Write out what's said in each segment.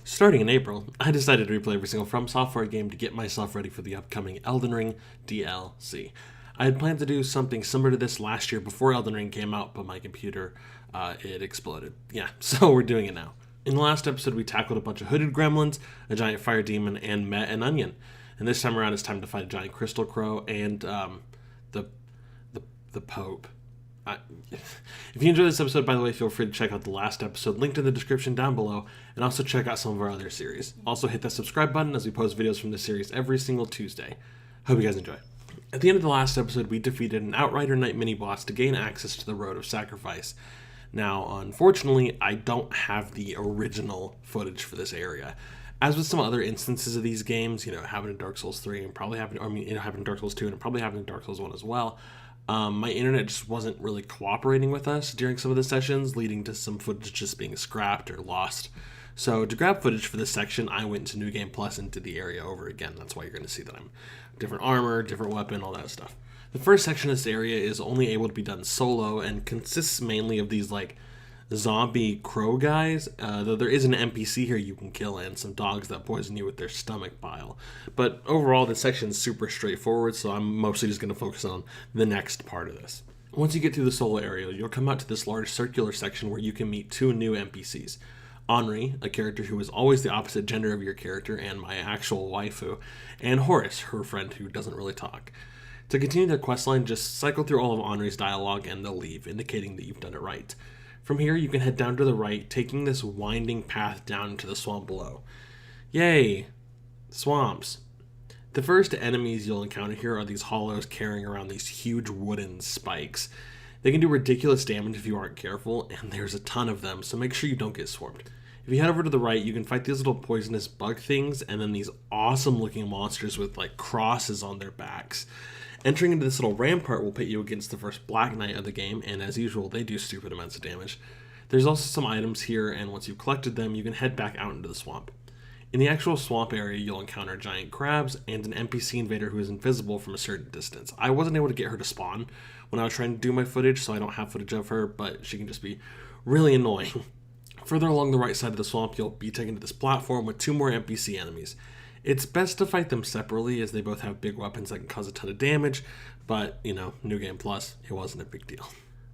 Starting in April, I decided to replay every single From Software game to get myself ready for the upcoming Elden Ring DLC. I had planned to do something similar to this last year before Elden Ring came out, but my computer, it exploded. Yeah, so we're doing it now. In the last episode, we tackled a bunch of hooded gremlins, a giant fire demon, and met an onion. And this time around, it's time to fight a giant crystal crow and the Pope. If you enjoyed this episode, by the way, feel free to check out the last episode linked in the description down below, and also check out some of our other series. Also hit that subscribe button as we post videos from this series every single Tuesday. Hope you guys enjoy. At the end of the last episode, we defeated an Outrider Knight mini-boss to gain access to the Road of Sacrifice. Now, unfortunately, I don't have the original footage for this area. As with some other instances of these games, it happened in Dark Souls 3 and probably happened, it happened in Dark Souls 2 and it probably happened in Dark Souls 1 as well. My internet just wasn't really cooperating with us during some of the sessions, leading to some footage just being scrapped or lost. So to grab footage for this section, I went to New Game Plus and did the area over again. That's why you're going to see that I'm different armor, different weapon, all that stuff. The first section of this area is only able to be done solo and consists mainly of these zombie crow guys, though there is an NPC here you can kill and some dogs that poison you with their stomach bile. But overall, this section is super straightforward, so I'm mostly just going to focus on the next part of this. Once you get through the solo area, you'll come out to this large circular section where you can meet two new NPCs. Henri, a character who is always the opposite gender of your character and my actual waifu, and Horace, her friend who doesn't really talk. To continue their questline, just cycle through all of Henri's dialogue and they'll leave, indicating that you've done it right. From here, you can head down to the right, taking this winding path down into the swamp below. Yay! Swamps. The first enemies you'll encounter here are these hollows carrying around these huge wooden spikes. They can do ridiculous damage if you aren't careful, and there's a ton of them, so make sure you don't get swarmed. If you head over to the right, you can fight these little poisonous bug things, and then these awesome looking monsters with crosses on their backs. Entering into this little rampart will pit you against the first Black Knight of the game, and as usual, they do stupid amounts of damage. There's also some items here, and once you've collected them, you can head back out into the swamp. In the actual swamp area, you'll encounter giant crabs and an NPC invader who is invisible from a certain distance. I wasn't able to get her to spawn when I was trying to do my footage, so I don't have footage of her, but she can just be really annoying. Further along the right side of the swamp, you'll be taken to this platform with two more NPC enemies. It's best to fight them separately as they both have big weapons that can cause a ton of damage, but, New Game Plus, it wasn't a big deal.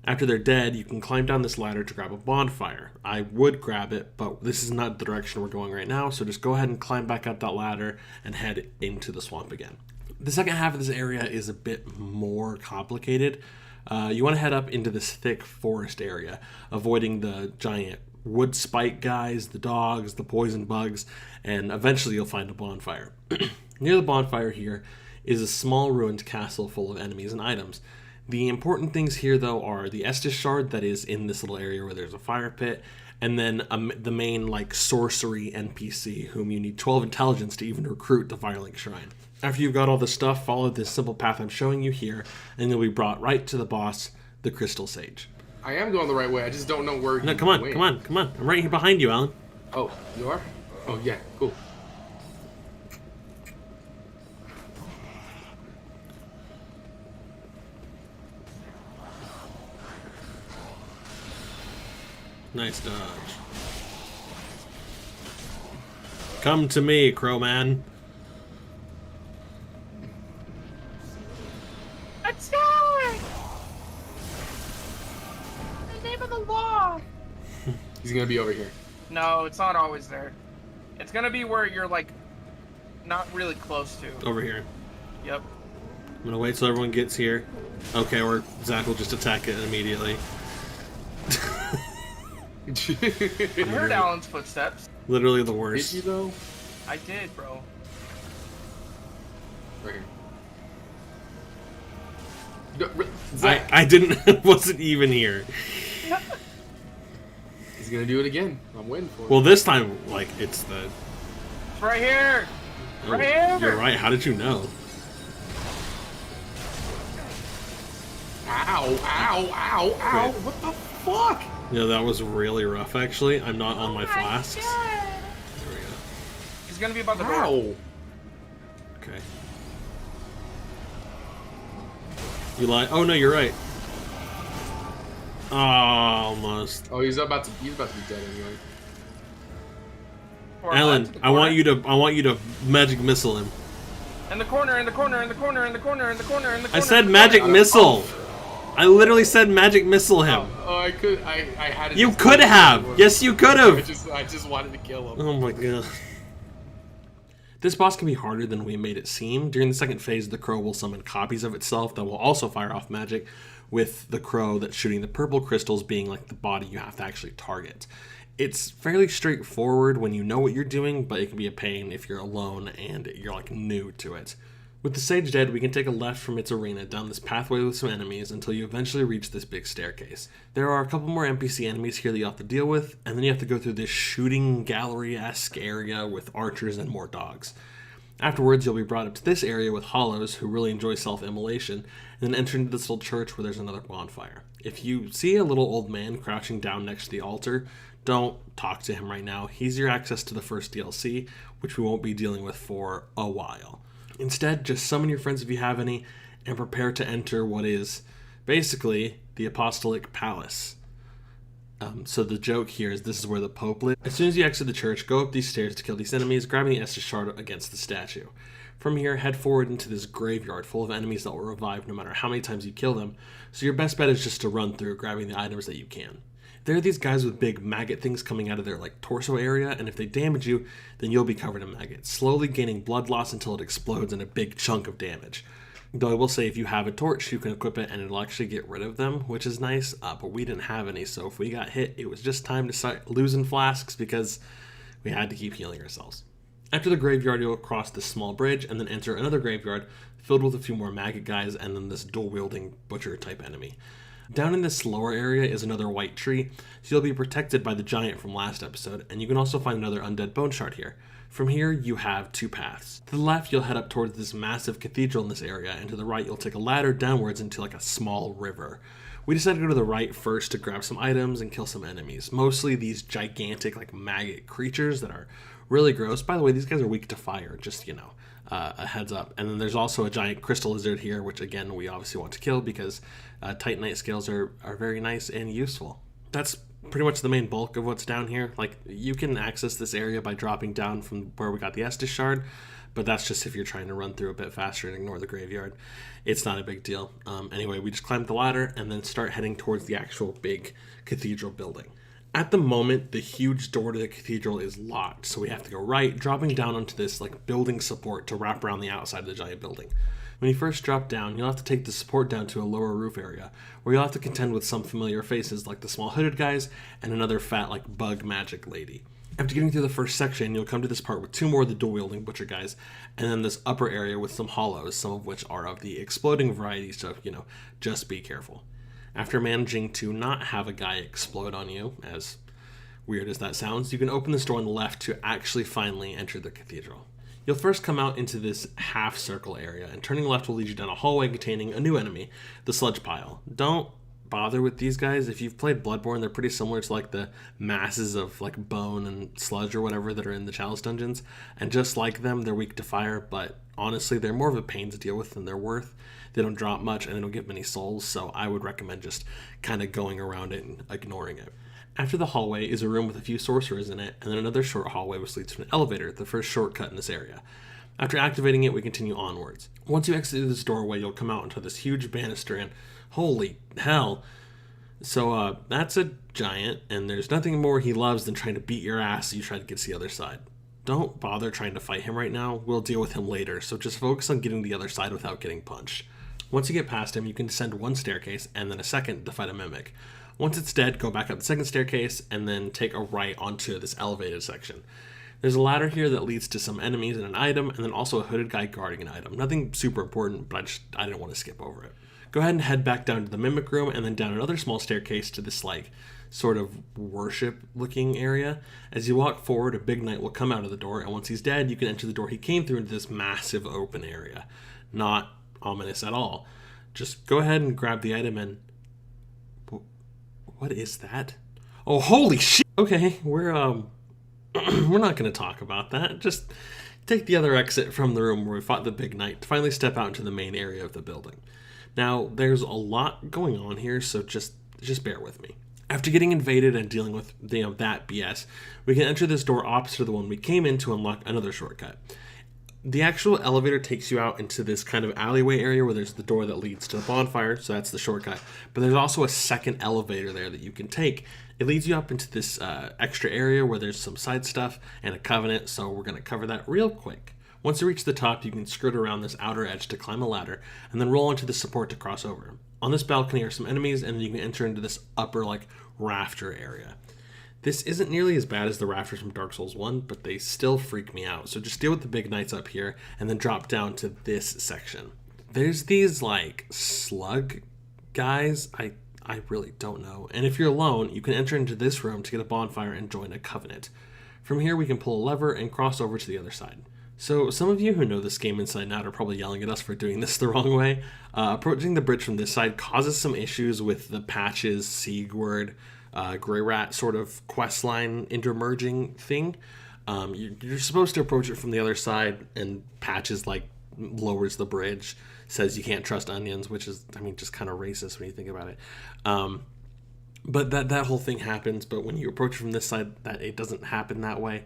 After they're dead, you can climb down this ladder to grab a bonfire. I would grab it, but this is not the direction we're going right now, so just go ahead and climb back up that ladder and head into the swamp again. The second half of this area is a bit more complicated. You want to head up into this thick forest area, avoiding the giant wood spike guys, the dogs, the poison bugs, and eventually you'll find a bonfire. Near the bonfire here is a small ruined castle full of enemies and items. The important things here, though, are the Estus shard that is in this little area where there's a fire pit, and then the main sorcery NPC whom you need 12 intelligence to even recruit the Firelink Shrine. After you've got all this stuff, follow this simple path I'm showing you here, and you'll be brought right to the boss, the Crystal Sage. I am going the right way. I just don't know where. No, come on. I'm right here behind you, Alan. Oh, you are? Oh, yeah, cool. Nice dodge. Come to me, Crowman. Attack! In the name of the law! He's gonna be over here. No, it's not always there. It's gonna be where you're not really close to. Over here. Yep. I'm gonna wait till everyone gets here. Okay, or Zach will just attack it immediately. I heard Alan's footsteps. Literally the worst. Did you though? I did, bro. Right here. Zach. I didn't wasn't even here. He's gonna do it again. I'm waiting for it. Well, this time, it's the... It's right here! Oh, Right here! You're right. How did you know? Ow, ow, ow, ow! Great. What the fuck? That was really rough, actually. I'm not on my flasks. God. There we go. He's gonna be about the door. Ow! Okay. You lie. Oh, no, you're right. Oh, almost. Oh, he's about to be dead anyway. for him. Alan, To the I want corner. you to magic missile him. In the corner, in the corner, in the corner, in the corner, in the corner, in the corner. I said in the magic corner. missile. I literally said magic missile him. Oh, I could. I had it. You just could like have. before. Yes, you could I have. just wanted to kill him. Oh my god. This boss can be harder than we made it seem. During the second phase, the crow will summon copies of itself that will also fire off magic, with the crow that's shooting the purple crystals being like the body you have to actually target. It's fairly straightforward when you know what you're doing, but it can be a pain if you're alone and you're like new to it. With the sage dead, we can take a left from its arena down this pathway with some enemies until you eventually reach this big staircase. There are a couple more NPC enemies here that you have to deal with, and then you have to go through this shooting gallery-esque area with archers and more dogs. Afterwards, you'll be brought up to this area with hollows who really enjoy self-immolation, and then enter into this little church where there's another bonfire. If you see a little old man crouching down next to the altar, don't talk to him right now. He's your access to the first DLC, which we won't be dealing with for a while. Instead, just summon your friends if you have any, and prepare to enter what is basically the Apostolic Palace. So the joke here is this is where the Pope lives. As soon as you exit the church, go up these stairs to kill these enemies, grabbing the Estus Shard against the statue. From here, head forward into this graveyard full of enemies that will revive no matter how many times you kill them, so your best bet is just to run through, grabbing the items that you can. There are these guys with big maggot things coming out of their like torso area, and if they damage you, then you'll be covered in maggots, slowly gaining blood loss until it explodes in a big chunk of damage. Though I will say if you have a torch, you can equip it and it'll actually get rid of them, which is nice, but we didn't have any, so if we got hit, it was just time to start losing flasks because we had to keep healing ourselves. After the graveyard, you'll cross this small bridge and then enter another graveyard filled with a few more maggot guys and then this dual-wielding butcher type enemy. Down in this lower area is another white tree, so you'll be protected by the giant from last episode, and you can also find another undead bone shard here. From here, you have two paths. To the left, you'll head up towards this massive cathedral in this area, and to the right, you'll take a ladder downwards into like a small river. We decided to go to the right first to grab some items and kill some enemies, mostly these gigantic like maggot creatures that are really gross. By the way, these guys are weak to fire, just, you know, a heads up. And then there's also a giant crystal lizard here, which again, we obviously want to kill because Titanite scales are very nice and useful. That's pretty much the main bulk of what's down here. Like, you can access this area by dropping down from where we got the Estus Shard, but that's just if you're trying to run through a bit faster and ignore the graveyard. It's not a big deal. Anyway, we just climb the ladder and then start heading towards the actual big cathedral building. At the moment, the huge door to the cathedral is locked, so we have to go right, dropping down onto this like building support to wrap around the outside of the giant building. When you first drop down, you'll have to take the support down to a lower roof area, where you'll have to contend with some familiar faces like the small hooded guys and another fat like bug magic lady. After getting through the first section, you'll come to this part with two more of the dual-wielding butcher guys, and then this upper area with some hollows, some of which are of the exploding variety, so, you know, just be careful. After managing to not have a guy explode on you, as weird as that sounds, you can open this door on the left to actually finally enter the cathedral. You'll first come out into this half-circle area, and turning left will lead you down a hallway containing a new enemy, the sludge pile. Don't bother with these guys. If you've played Bloodborne, they're pretty similar to like the masses of like bone and sludge or whatever that are in the Chalice dungeons, and just like them, they're weak to fire, but honestly, they're more of a pain to deal with than they're worth. They don't drop much, and they don't give many souls, so I would recommend just kind of going around it and ignoring it. After the hallway is a room with a few sorcerers in it, and then another short hallway which leads to an elevator, the first shortcut in this area. After activating it, we continue onwards. Once you exit this doorway, you'll come out into this huge banister, and holy hell. So, that's a giant, and there's nothing more he loves than trying to beat your ass so you try to get to the other side. Don't bother trying to fight him right now, we'll deal with him later, so just focus on getting to the other side without getting punched. Once you get past him, you can descend one staircase, and then a second to fight a mimic. Once it's dead, go back up the second staircase, and then take a right onto this elevated section. There's a ladder here that leads to some enemies and an item, and then also a hooded guy guarding an item. Nothing super important, but I didn't want to skip over it. Go ahead and head back down to the mimic room, and then down another small staircase to this, like, sort of worship-looking area. As you walk forward, a big knight will come out of the door, and once he's dead, you can enter the door he came through into this massive open area. Not ominous at all. Just go ahead and grab the item and... What is that? Oh, holy shit! Okay, we're not going to talk about that. Just take the other exit from the room where we fought the big knight to finally step out into the main area of the building. Now, there's a lot going on here, so just bear with me. After getting invaded and dealing with that BS, we can enter this door opposite of the one we came in to unlock another shortcut. The actual elevator takes you out into this kind of alleyway area where there's the door that leads to the bonfire, so that's the shortcut. But there's also a second elevator there that you can take. It leads you up into this extra area where there's some side stuff and a covenant, so we're going to cover that real quick. Once you reach the top, you can skirt around this outer edge to climb a ladder, and then roll into the support to cross over. On this balcony are some enemies, and then you can enter into this upper, rafter area. This isn't nearly as bad as the rafters from Dark Souls 1, but they still freak me out. So just deal with the big knights up here, and then drop down to this section. There's these, slug guys. I really don't know. And if you're alone, you can enter into this room to get a bonfire and join a covenant. From here, we can pull a lever and cross over to the other side. So some of you who know this game inside and out are probably yelling at us for doing this the wrong way. Approaching the bridge from this side causes some issues with the Patches, Siegward, Grey Rat sort of questline intermerging thing. You're supposed to approach it from the other side, and Patches lowers the bridge, says you can't trust onions, which is, just kind of racist when you think about it. But that whole thing happens, but when you approach it from this side, that it doesn't happen that way.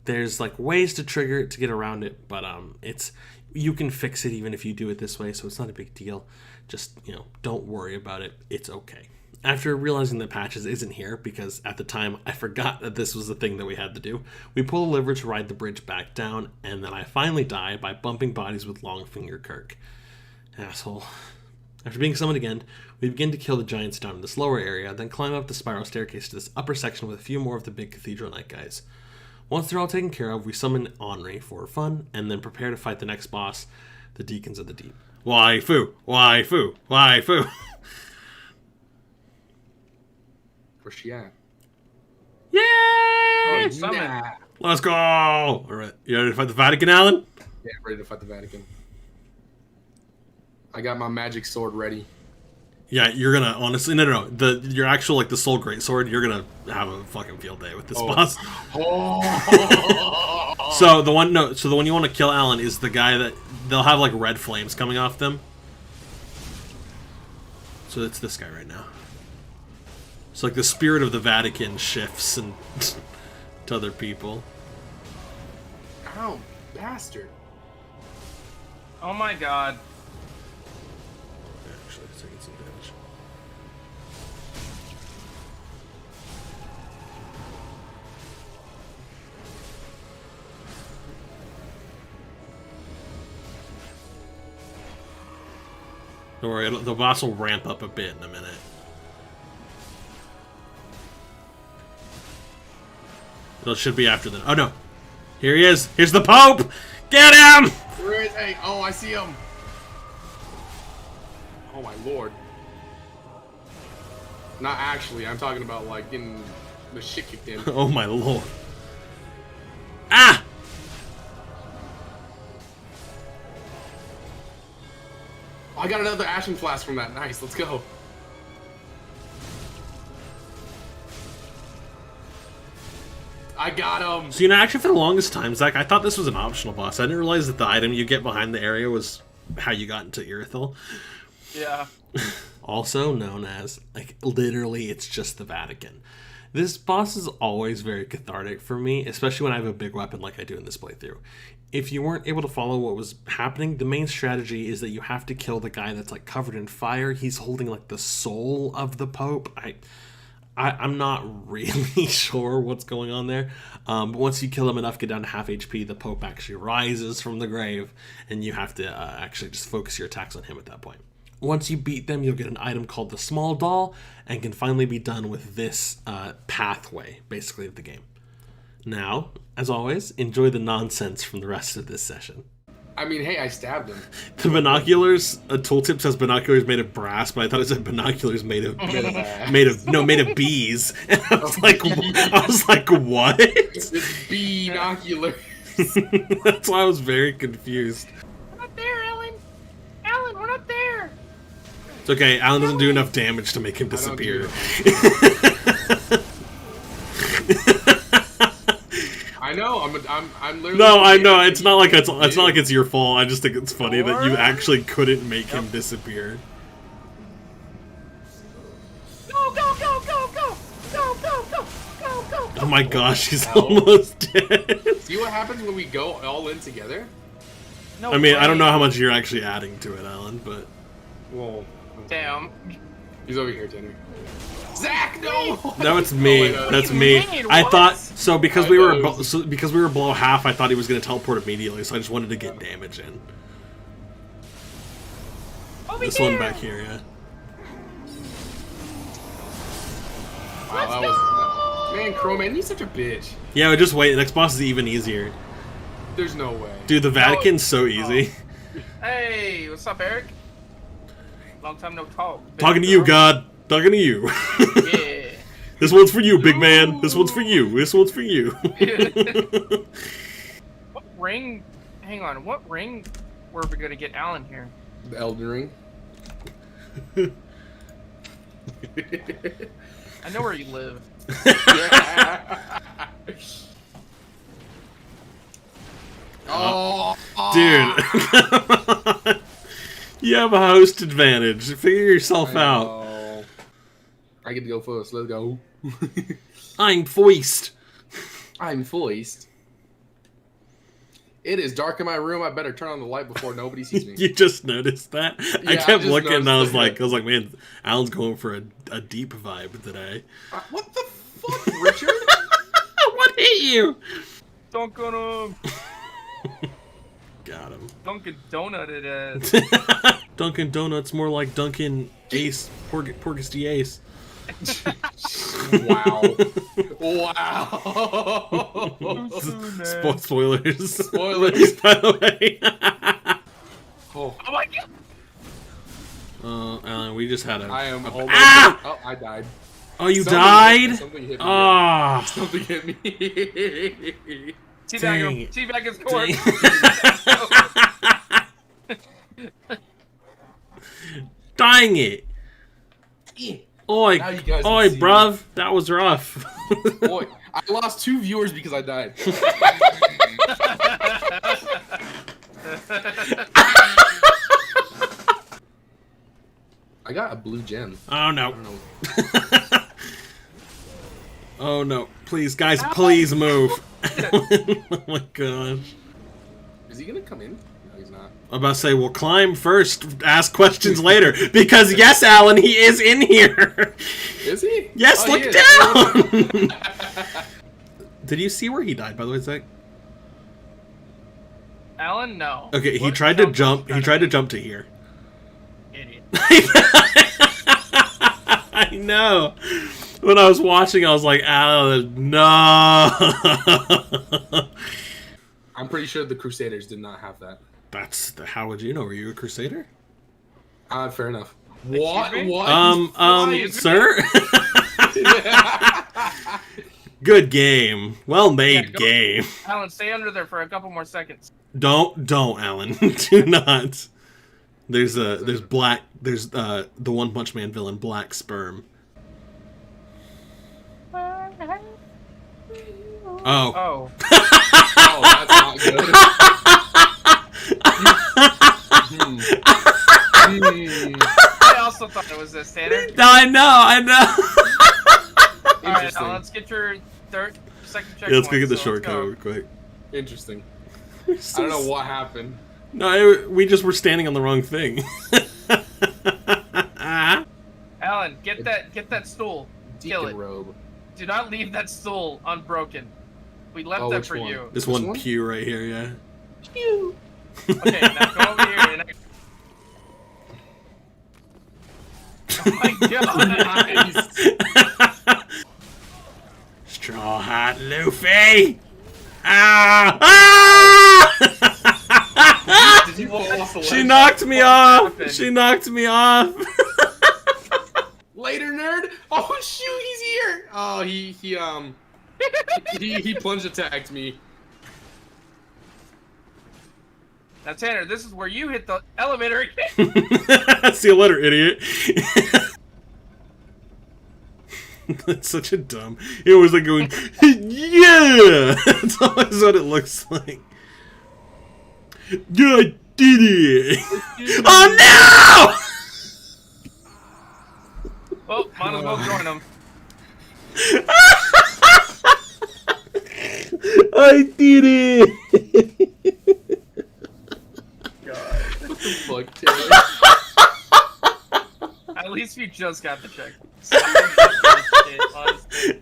There's ways to trigger it to get around it, but you can fix it even if you do it this way, so it's not a big deal. Just, don't worry about it. It's okay. After realizing that Patches isn't here, because at the time I forgot that this was the thing that we had to do, we pull a lever to ride the bridge back down, and then I finally die by bumping bodies with Longfinger Kirk. Asshole. After being summoned again, we begin to kill the giants down in this lower area, then climb up the spiral staircase to this upper section with a few more of the big Cathedral Knight guys. Once they're all taken care of, we summon Henri for fun, and then prepare to fight the next boss, the Deacons of the Deep. Waifu! Waifu! Waifu! Where's she at? Yay! Oh, summon. Let's go! Alright, you ready to fight the Vatican, Alan? Yeah, ready to fight the Vatican. I got my magic sword ready. Yeah, you're gonna, honestly, no. Your actual, the Soul Great Sword, you're gonna have a fucking field day with this boss. Oh. So the one you want to kill, Alan, is the guy that, they'll have, red flames coming off them. So it's this guy right now. So, the spirit of the Vatican shifts and to other people. Ow, bastard. Oh my god. Actually, it's taking some damage. Don't worry, the boss will ramp up a bit in a minute. It should be after the... Oh, no. Here he is. Here's the Pope! Get him! Where is he? Oh, I see him. Oh, my lord. Not actually. I'm talking about, getting the shit kicked in. Oh, my lord. Ah! Oh, I got another Ashen Flask from that. Nice. Let's go. I got him. So, actually, for the longest time, Zach, I thought this was an optional boss. I didn't realize that the item you get behind the area was how you got into Irithyll. Yeah. Also known as, literally, it's just the Vatican. This boss is always very cathartic for me, especially when I have a big weapon like I do in this playthrough. If you weren't able to follow what was happening, the main strategy is that you have to kill the guy that's, covered in fire. He's holding, the soul of the Pope. I'm not really sure what's going on there, but once you kill him enough, get down to half HP, the Pope actually rises from the grave, and you have to actually just focus your attacks on him at that point. Once you beat them, you'll get an item called the Small Doll, and can finally be done with this pathway, basically, of the game. Now, as always, enjoy the nonsense from the rest of this session. I mean, hey, I stabbed him. The binoculars, a tooltip says binoculars made of brass, but I thought it said binoculars made of bees. And I was like, what? It's binoculars. That's why I was very confused. We're not there, Alan. Alan, we're not there. It's okay, Alan doesn't do enough damage to make him disappear. I know. I'm literally. No, I know. It's not like it's your fault. I just think it's funny that you actually couldn't make him disappear. Go, go, go, go, go. Oh my gosh, he's almost dead. See what happens when we go all in together? No I mean, I don't way. know how much you're actually adding to it, Alan, but... Whoa. Damn. He's over here, Tanner. Zach, no! No, it's me. Oh my God. That's What do you me. mean? I What? thought so because I we were thought it was- because we were below half. I thought he was going to teleport immediately, so I just wanted to get damage in. Over This here. one back here, yeah. Wow, that was... Man, Crow, man, he's such a bitch. Yeah, but just wait. The next boss is even easier. There's no way. Dude, the Vatican's so easy. Hey, what's up, Eric? Long time no talk. Talking to you, God. Talking to you. Yeah. This one's for you, big man. This one's for you. This one's for you. What ring? Hang on. What ring were we gonna get Alan here? The Elden Ring. I know where you live. Oh, Dude. You have a host advantage. Figure yourself out. know. I get to go first. Let's go. I'm foist. I'm voiced. It is dark in my room. I better turn on the light before nobody sees me. You just noticed that? I I kept just looking and I was noticed like, man, Alan's going for a deep vibe today. What the fuck, Richard? What hit you? Dunk on him. Got him. Dunkin' Donut it is. Dunkin' Donuts more like Dunkin' Ace, Porgus the Ace. Wow. Wow. Spoilers. Spoilers. By the way. Oh, Oh my god. Alan, we just had a. I am almost. Ah! Oh, I died. Oh, you Something died? Something hit me. Ah. Something hit me. Teabag Dang him. it. Teabag his corpse. Dang it. Oi, Now you guys can oi, see. bruv. That was rough. Boy, I lost 2 viewers because I died. I got a blue gem. Oh, no. I don't know. Oh, no. Please, guys, please move. Oh, my gosh. Is he gonna come in? No, he's not. I'm about to say, well, climb first, ask questions later. Because, yes, Alan, he is in here. Is he? Yes, Oh, look he is. down. Did you see where he died, by the way, Zach? Alan, no. Okay, he What tried to sounds jump. like He tried to jump to here. Idiot. I know. When I was watching, I was like, Alan, no. I'm pretty sure the Crusaders did not have that. How would you know? Were you a crusader? Fair enough. What? me? What? Sir? Good game. Well made go. game. Alan, stay under there for a couple more seconds. Don't, Alan. Do not. There's the One Punch Man villain, Black Sperm. Oh. Oh. Oh, that's not good. I also thought it was this, Tanner. No, I know. Alright, Interesting. let's get your second checkpoint. Yeah, let's go get the so short let's go. code quick. Interesting. I don't know what happened. No, we just were standing on the wrong thing. Alan, get that stool. Kill Deacon it. robe. Do not leave that stool unbroken. We left Oh, that which for one? you. This This one one? pew right here, yeah. Okay, now go over here and Oh my god! Nice. Straw Hat Luffy! Ah! Did you fall off the She ledge? knocked me What off! happened? She knocked me off! Later, nerd. Oh shoot, he's here. Oh, he plunge attacked me. Now, Tanner, this is where you hit the elevator again. See you later, idiot. That's such a dumb. It was like going, yeah! That's always what it looks like. Yeah, I did it! Oh no! Oh, might as well join them. I did it! God. What the fuck, Terry? At least we just got the check. Honestly.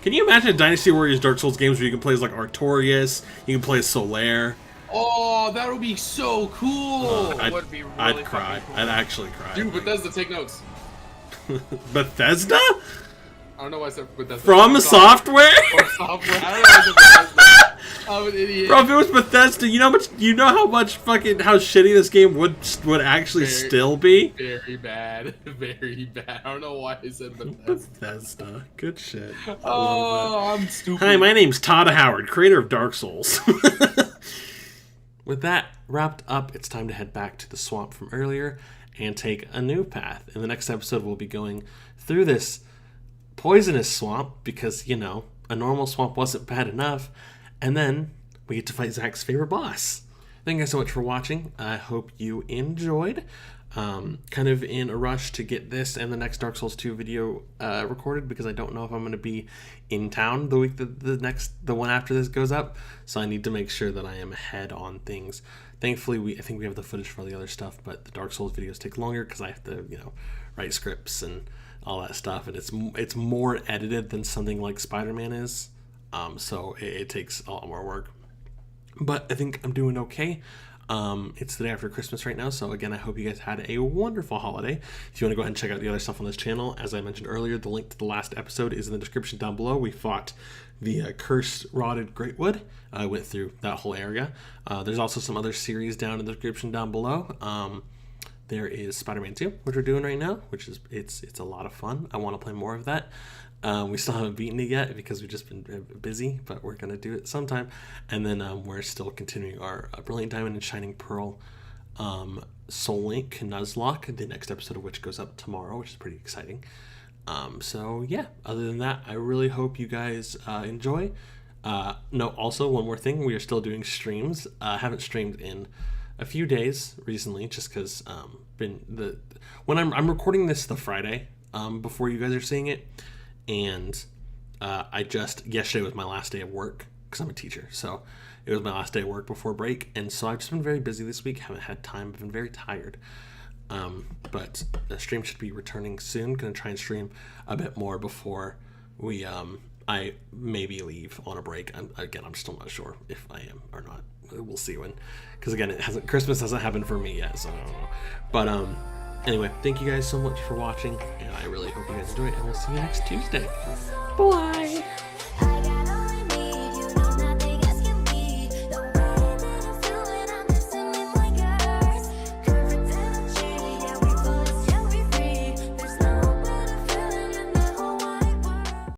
Can you imagine Dynasty Warriors Dark Souls games where you can play as like Artorias, you can play as Solaire? Oh, that would be so cool. Would be really I'd cry. fucking cool. I'd actually cry. Dude, Bethesda, take notes. Bethesda? I don't know why I said Bethesda. From software? From software. I don't know why I said Bethesda. I'm an idiot. Bro, if it was Bethesda, you know how much fucking how shitty this game would actually still be? Very bad. Very bad. I don't know why I said Bethesda. Bethesda. Good shit. Oh, I'm stupid. Hi, my name's Todd Howard, creator of Dark Souls. With that wrapped up, it's time to head back to the swamp from earlier and take a new path. In the next episode, we'll be going through this poisonous swamp because, you know, a normal swamp wasn't bad enough. And then we get to fight Zach's favorite boss. Thank you guys so much for watching. I hope you enjoyed. Kind of in a rush to get this and the next Dark Souls 2 video recorded because I don't know if I'm going to be in town the week the one after this goes up. So I need to make sure that I am ahead on things. Thankfully, I think we have the footage for all the other stuff, but the Dark Souls videos take longer because I have to, you know, write scripts and all that stuff, and it's more edited than something like Spider-Man is. So it takes a lot more work. But I think I'm doing okay. It's the day after Christmas right now, so again, I hope you guys had a wonderful holiday. If you want to go ahead and check out the other stuff on this channel, as I mentioned earlier, the link to the last episode is in the description down below. We fought the cursed rotted greatwood. I went through that whole area. There's also some other series down in the description down below. There is Spider-Man 2, which we're doing right now, which is it's a lot of fun. I want to play more of that. We still haven't beaten it yet because we've just been busy, but we're going to do it sometime. And then we're still continuing our Brilliant Diamond and Shining Pearl Soul Link Nuzlocke, the next episode of which goes up tomorrow, which is pretty exciting. So yeah, other than that, I really hope you guys enjoy. No, also one more thing, we are still doing streams. I haven't streamed in a few days recently, just because when I'm recording this the Friday before you guys are seeing it, and yesterday was my last day of work because I'm a teacher, so it was my last day of work before break, and so I've just been very busy this week. Haven't had time. I've been very tired. But the stream should be returning soon. Gonna try and stream a bit more before we I maybe leave on a break. I'm still not sure if I am or not. We'll see when, because again, Christmas hasn't happened for me yet, so I don't know. But anyway, thank you guys so much for watching, and I really hope you guys enjoy it, and we'll see you next Tuesday. Bye.